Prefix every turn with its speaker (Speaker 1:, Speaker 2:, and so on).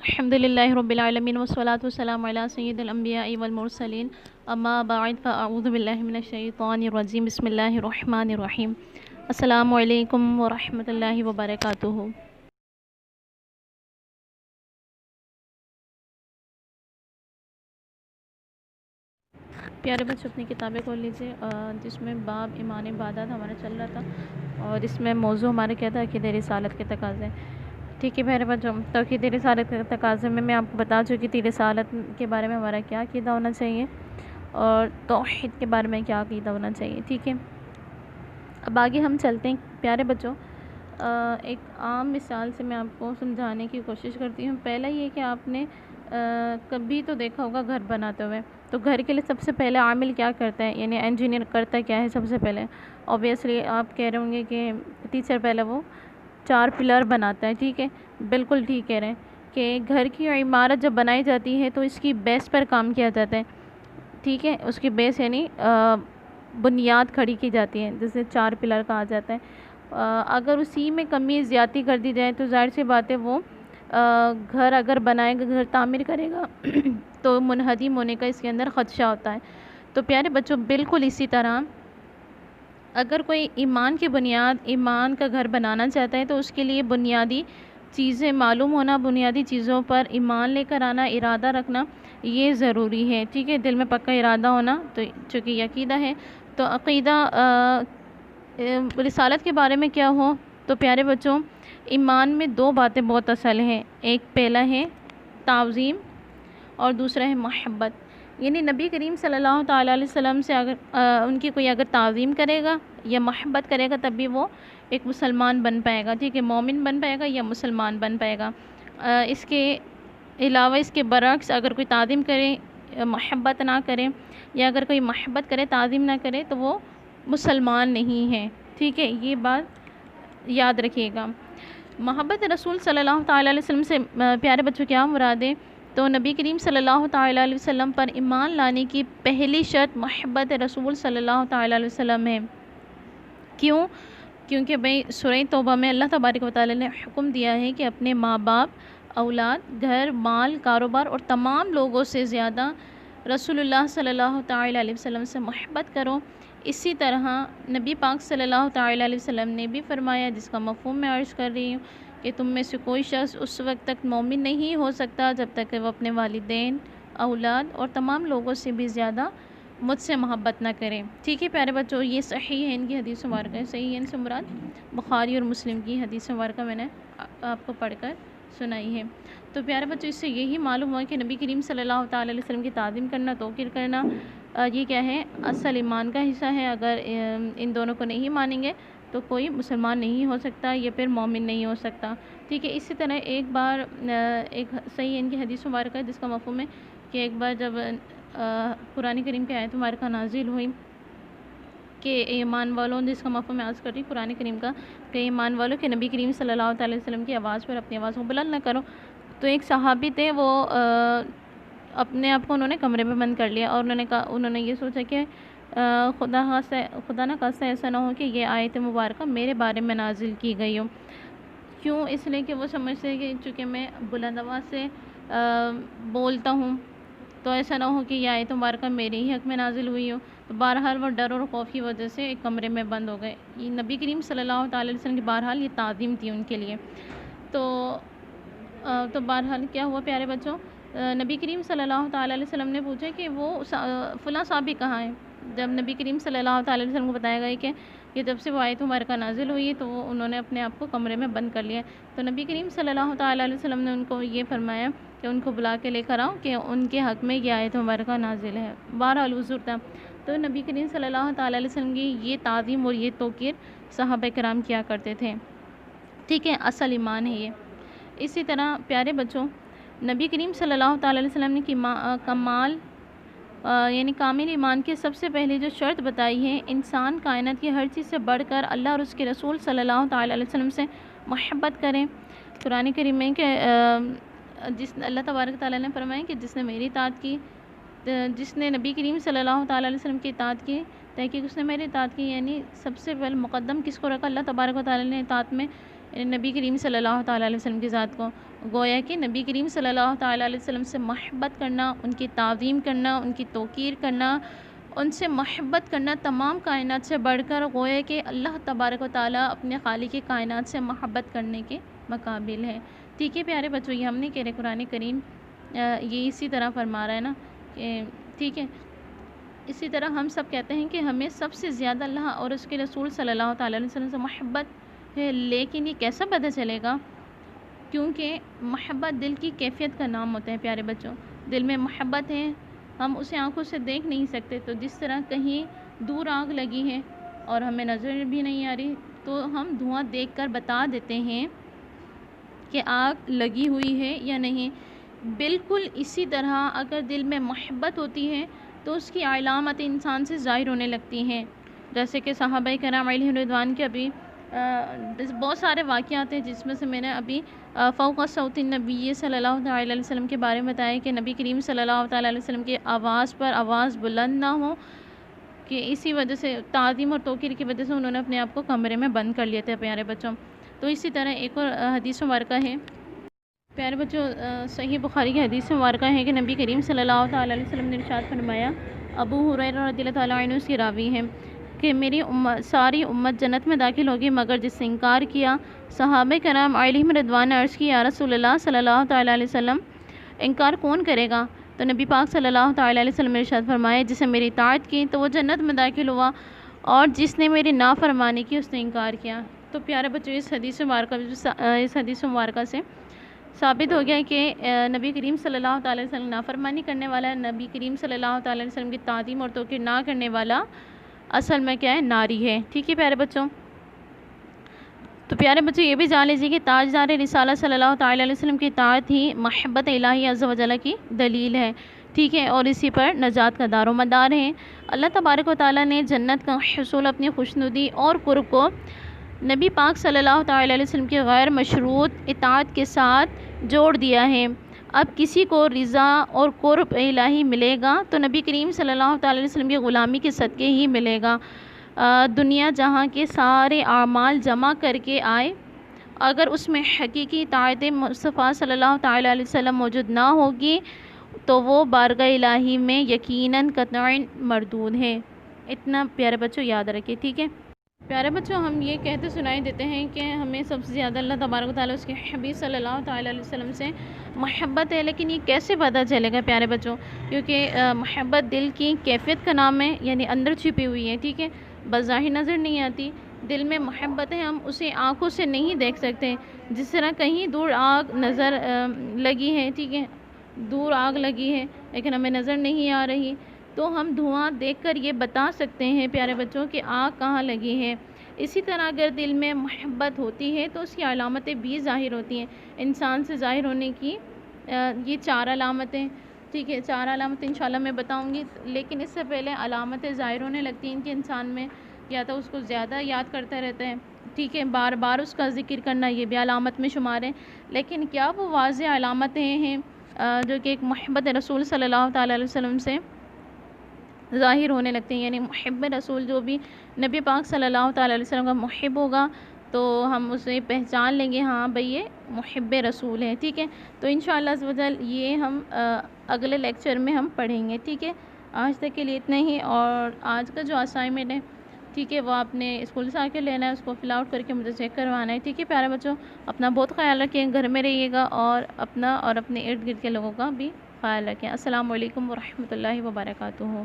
Speaker 1: الحمد لله رب العالمين والصلاة والسلام على سيد الأنبياء والمرسلين اما بعد فاعوذ بالله من الشیطان الرجیم بسم اللہ الرحمن الرحیم السلام علیکم ورحمۃ اللہ وبرکاتہ۔ پیارے بچوں اپنی کتابیں کھول لیجیے جس میں باب ایمان عبادات ہمارا چل رہا تھا اور اس میں موضوع ہمارا کیا تھا عقیدہ رسالت کے تقاضے۔ ٹھیک ہے پیارے بچوں، تو عقیدہ رسالت کے تقاضے میں آپ کو بتا چکی تھی رسالت کے بارے میں ہمارا کیا عقیدہ ہونا چاہیے اور توحید کے بارے میں کیا عقیدہ ہونا چاہیے۔ ٹھیک ہے، اب آگے ہم چلتے ہیں پیارے بچوں۔ ایک عام مثال سے میں آپ کو سمجھانے کی کوشش کرتی ہوں۔ پہلا یہ کہ آپ نے کبھی تو دیکھا ہوگا گھر بناتے ہوئے، تو گھر کے لیے سب سے پہلے عامل کیا کرتا ہے، یعنی انجینئر کرتا کیا ہے سب سے پہلے؟ اوبیسلی آپ کہہ رہے ہوں گے کہ ٹیچر پہلے وہ 4 پلر بناتا ہے۔ ٹھیک ہے، بالکل ٹھیک کہہ رہے ہیں کہ گھر کی عمارت جب بنائی جاتی ہے تو اس کی بیس پر کام کیا جاتا ہے۔ ٹھیک ہے، اس کی بیس یعنی بنیاد کھڑی کی جاتی ہے، جسے 4 پلر کہا جاتا ہے۔ اگر اسی میں کمی زیادتی کر دی جائے تو ظاہر سی بات ہے وہ گھر اگر بنائے گا، گھر تعمیر کرے گا تو منہدم ہونے کا اس کے اندر خدشہ ہوتا ہے۔ تو پیارے بچوں بالکل اسی طرح اگر کوئی ایمان کی بنیاد، ایمان کا گھر بنانا چاہتا ہے تو اس کے لیے بنیادی چیزیں معلوم ہونا، بنیادی چیزوں پر ایمان لے کر آنا، ارادہ رکھنا یہ ضروری ہے۔ ٹھیک ہے، دل میں پکا ارادہ ہونا، تو چونکہ یہ عقیدہ ہے تو عقیدہ رسالت کے بارے میں کیا ہو تو پیارے بچوں ایمان میں 2 باتیں بہت اصل ہیں۔ ایک پہلا ہے تعظیم اور دوسرا ہے محبت، یعنی نبی کریم صلی اللہ تعالیٰ علیہ وسلم سے اگر ان کی کوئی اگر تعظیم کرے گا یا محبت کرے گا تب بھی وہ ایک مسلمان بن پائے گا۔ ٹھیک ہے، مومن بن پائے گا یا مسلمان بن پائے گا۔ اس کے علاوہ اس کے برعکس اگر کوئی تعظیم کرے، محبت نہ کرے، یا اگر کوئی محبت کرے تعظیم نہ کرے تو وہ مسلمان نہیں ہے۔ ٹھیک ہے، یہ بات یاد رکھیے گا۔ محبت رسول صلی اللہ تعالیٰ علیہ وسلم سے پیارے بچوں کیا مراد ہے؟ تو نبی کریم صلی اللہ تعالیٰ علیہ وسلم پر ایمان لانے کی پہلی شرط محبت رسول صلی اللہ تعالیٰ علیہ وسلم ہے۔ کیوں؟ کیونکہ بھئی سورہ توبہ میں اللہ تبارک و تعالیٰ نے حکم دیا ہے کہ اپنے ماں باپ، اولاد، گھر، مال، کاروبار اور تمام لوگوں سے زیادہ رسول اللہ صلی اللہ تعالیٰ علیہ وسلم سے محبت کرو۔ اسی طرح نبی پاک صلی اللہ تعالیٰ علیہ وسلم نے بھی فرمایا، جس کا مفہوم میں عرض کر رہی ہوں، کہ تم میں سے کوئی شخص اس وقت تک مومن نہیں ہو سکتا جب تک کہ وہ اپنے والدین، اولاد اور تمام لوگوں سے بھی زیادہ مجھ سے محبت نہ کریں۔ ٹھیک ہے پیارے بچوں، یہ صحیح ہے، ان کی حدیث مبارکہ ہے۔ صحیح ہے ان سے مراد بخاری اور مسلم کی حدیث مبارکہ میں نے آپ کو پڑھ کر سنائی ہے۔ تو پیارے بچوں اس سے یہی معلوم ہوا کہ نبی کریم صلی اللہ تعالیٰ علیہ وسلم کی تعظیم کرنا، توقیر کرنا یہ کیا ہے؟ اصل ایمان کا حصہ ہے۔ اگر ان دونوں کو نہیں مانیں گے تو کوئی مسلمان نہیں ہو سکتا یا پھر مومن نہیں ہو سکتا۔ ٹھیک ہے، اسی طرح ایک بار ایک صحیح ان کی حدیث مبارکہ ہے جس کا مفہوم ہے کہ ایک بار جب قرآن کریم کی آیت مبارکہ نازل ہوئی کہ ایمان والوں، جس کا مفہوم میں عرض کر رہی قرآن کریم کا، کہ ایمان والوں کہ نبی کریم صلی اللہ علیہ وسلم کی آواز پر اپنی آواز کو بلند نہ کرو، تو ایک صحابی تھے وہ اپنے آپ کو انہوں نے کمرے میں بند کر لیا اور انہوں نے یہ سوچا کہ خدا نہ خواستہ ایسا نہ ہو کہ یہ آیت مبارکہ میرے بارے میں نازل کی گئی ہو۔ کیوں؟ اس لیے کہ وہ سمجھتے ہیں کہ چونکہ میں بلند آواز سے بولتا ہوں تو ایسا نہ ہو کہ یہ آیت مبارکہ میرے ہی حق میں نازل ہوئی ہو، تو بہرحال وہ ڈر اور خوف کی وجہ سے ایک کمرے میں بند ہو گئے۔ یہ نبی کریم صلی اللہ تعالیٰ علیہ وسلم کی بہرحال یہ تعظیم تھی ان کے لیے۔ تو بہرحال کیا ہوا پیارے بچوں، نبی کریم صلی اللہ تعالیٰ علیہ وسلم نے پوچھا کہ وہ فلاں صحابی کہاں ہے۔ جب نبی کریم صلی اللہ تعالیٰ علیہ وسلم کو بتایا گیا کہ یہ جب سے وہ آیت مبارکہ نازل ہوئی ہے تو انہوں نے اپنے آپ کو کمرے میں بند کر لیا، تو نبی کریم صلی اللہ تعالیٰ علیہ وسلم نے ان کو یہ فرمایا کہ ان کو بلا کے لے کر آؤ کہ ان کے حق میں یہ آیت مبارکہ نازل ہے۔ بہرحال حضور تھا، تو نبی کریم صلی اللہ تعالیٰ علیہ وسلم کی یہ تعظیم اور یہ توقیر صحابہ کرام کیا کرتے تھے۔ ٹھیک ہے، اصل ایمان ہے یہ۔ اسی طرح پیارے بچوں نبی کریم صلی اللہ تعالیٰ علیہ وسلم نے کمال یعنی کامل ایمان کی سب سے پہلے جو شرط بتائی ہے، انسان کائنات کی ہر چیز سے بڑھ کر اللہ اور اس کے رسول صلی اللہ تعالیٰ علیہ وسلم سے محبت کریں۔ قرآن کریم میں کہ اللہ تبارک تعالیٰ نے فرمایا کہ جس نے میری اطاعت کی، جس نے نبی کریم صلی اللہ تعالیٰ علیہ وسلم کی اطاعت کی، تحقیق اس نے میری اطاعت کی، یعنی سب سے پہلے مقدم کس کو رکھا؟ اللہ تبارک و تعالیٰ نے اطاعت میں یعنی نبی کریم صلی اللہ تعالیٰ علیہ وسلم کی ذات کو، گویا کہ نبی کریم صلی اللہ تعالیٰ علیہ وسلم سے محبت کرنا، ان کی تعظیم کرنا، ان کی توقیر کرنا، ان سے محبت کرنا تمام کائنات سے بڑھ کر گویا کہ اللہ تبارک و تعالیٰ اپنے خالق کائنات سے محبت کرنے کے مقابل ہے۔ ٹھیک ہے پیارے بچوں، یہ ہم نہیں کہہ رہے، قرآن کریم یہ اسی طرح فرما رہا ہے نا کہ ٹھیک ہے، اسی طرح ہم سب کہتے ہیں کہ ہمیں سب سے زیادہ اللہ اور اس کے رسول صلی اللہ تعالیٰ علیہ وسلم سے محبت ہے، لیکن یہ کیسا پتہ چلے گا؟ کیونکہ محبت دل کی کیفیت کا نام ہوتا ہے پیارے بچوں۔ دل میں محبت ہے، ہم اسے آنکھوں سے دیکھ نہیں سکتے، تو جس طرح کہیں دور آگ لگی ہے اور ہمیں نظر بھی نہیں آ رہی، تو ہم دھواں دیکھ کر بتا دیتے ہیں کہ آگ لگی ہوئی ہے یا نہیں۔ بالکل اسی طرح اگر دل میں محبت ہوتی ہے تو اس کی علامت انسان سے ظاہر ہونے لگتی ہیں، جیسے کہ صحابہ کرام علیہم رضوان کے ابھی بہت سارے واقعات ہیں، جس میں سے میں نے ابھی فوق صوت النبی صلی اللہ علیہ وسلم کے بارے میں بتایا کہ نبی کریم صلی اللہ تعالیٰ علیہ وسلم کی آواز پر آواز بلند نہ ہو، کہ اسی وجہ سے تعظیم اور توقیر کی وجہ سے انہوں نے اپنے آپ کو کمرے میں بند کر لیے تھے پیارے بچوں۔ تو اسی طرح ایک اور حدیث مبارکہ ہے پیارے بچوں، صحیح بخاری کی حدیث مبارکہ ہے کہ نبی کریم صلی اللہ تعالیٰ علیہ وسلم نے ارشاد فرمایا، ابو ہریرہ رضی اللہ تعالیٰ عنہ سے راوی ہے کہ میری ساری امت جنت میں داخل ہوگی مگر جس نے انکار کیا۔ صحابہ کرام علیہم رضوان نے عرض کیا، یا رسول اللہ صلی اللہ تعالیٰ علیہ وسلم، انکار کون کرے گا؟ تو نبی پاک صلی اللہ تعالیٰ علیہ وسلم نے ارشاد فرمایا، جس نے میری اطاعت کی تو وہ جنت میں داخل ہوا، اور جس نے میری نافرمانی کی اس نے انکار کیا۔ تو پیارے بچوں، اس حدیث مبارکہ سے ثابت ہو گیا کہ نبی کریم صلی اللہ تعالیٰ علیہ وسلم نافرمانی کرنے والا، نبی کریم صلی اللہ تعالیٰ علیہ وسلم کی تعظیم اور توقیر نہ کرنے والا اصل میں کیا ہے؟ ناری ہے۔ ٹھیک ہے پیارے بچوں، تو پیارے بچوں یہ بھی جان لیجیے کہ تاجدار رسالہ صلی اللہ تعالیٰ علیہ وسلم کی اطاعت ہی محبت الہی عز و جل کی دلیل ہے، ٹھیک ہے، اور اسی پر نجات کا دار و مدار ہے۔ اللہ تبارک و تعالیٰ نے جنت کا حصول اپنی خوشنودی اور قرب کو نبی پاک صلی اللہ تعالیٰ علیہ وسلم کی غیر مشروط اطاعت کے ساتھ جوڑ دیا ہے۔ اب کسی کو رضا اور قرب الہی ملے گا تو نبی کریم صلی اللہ تعالیٰ علیہ وسلم کی غلامی کے صدقے ہی ملے گا۔ دنیا جہاں کے سارے اعمال جمع کر کے آئے، اگر اس میں حقیقی اطاعت مصطفیٰ صلی اللہ تعالیٰ علیہ وسلم موجود نہ ہوگی تو وہ بارگاہ الہی میں یقیناً قطعاً مردود ہے۔ اتنا پیارے بچوں یاد رکھیے، ٹھیک ہے پیارے بچوں۔ ہم یہ کہتے سنائی دیتے ہیں کہ ہمیں سب سے زیادہ اللہ تبارک و تعالیٰ اس کے حبیب صلی اللہ تعالیٰ علیہ وسلم سے محبت ہے، لیکن یہ کیسے پتہ چلے گا پیارے بچوں؟ کیونکہ محبت دل کی کیفیت کا نام ہے، یعنی اندر چھپی ہوئی ہے، ٹھیک ہے، بظاہر نظر نہیں آتی۔ دل میں محبت ہے، ہم اسے آنکھوں سے نہیں دیکھ سکتے، جس طرح کہیں دور آگ نظر لگی ہے، ٹھیک ہے، دور آگ لگی ہے لیکن ہمیں نظر نہیں آ رہی، تو ہم دھواں دیکھ کر یہ بتا سکتے ہیں پیارے بچوں کہ آگ کہاں لگی ہے۔ اسی طرح اگر دل میں محبت ہوتی ہے تو اس کی علامتیں بھی ظاہر ہوتی ہیں۔ انسان سے ظاہر ہونے کی یہ 4 علامتیں، ٹھیک ہے، 4 علامتیں انشاءاللہ میں بتاؤں گی، لیکن اس سے پہلے علامتیں ظاہر ہونے لگتی ہیں کہ انسان میں یا تو اس کو زیادہ یاد کرتا رہتا ہے، ٹھیک ہے، بار بار اس کا ذکر کرنا، یہ بھی علامت میں شمار ہے۔ لیکن کیا وہ واضح علامتیں ہیں جو کہ ایک محبت رسول صلی اللہ تعالیٰ علیہ وسلم سے ظاہر ہونے لگتے ہیں؟ یعنی محب رسول جو بھی نبی پاک صلی اللہ تعالیٰ علیہ وسلم کا محب ہوگا تو ہم اسے پہچان لیں گے، ہاں بھئی یہ محب رسول ہے، ٹھیک ہے۔ تو انشاءاللہ عز و جل یہ ہم اگلے لیکچر میں ہم پڑھیں گے، ٹھیک ہے۔ آج تک کے لیے اتنا ہی، اور آج کا جو اسائنمنٹ ہے، ٹھیک ہے، وہ آپ نے اسکول سے آ کے لینا ہے، اس کو فل آؤٹ کر کے مجھے چیک کروانا ہے، ٹھیک ہے پیارے بچوں۔ اپنا بہت خیال رکھیں، گھر میں رہیے گا، اور اپنا اور اپنے ارد گرد کے لوگوں کا بھی خیال رکھیں۔ السلام علیکم ورحمۃ اللہ وبرکاتہ۔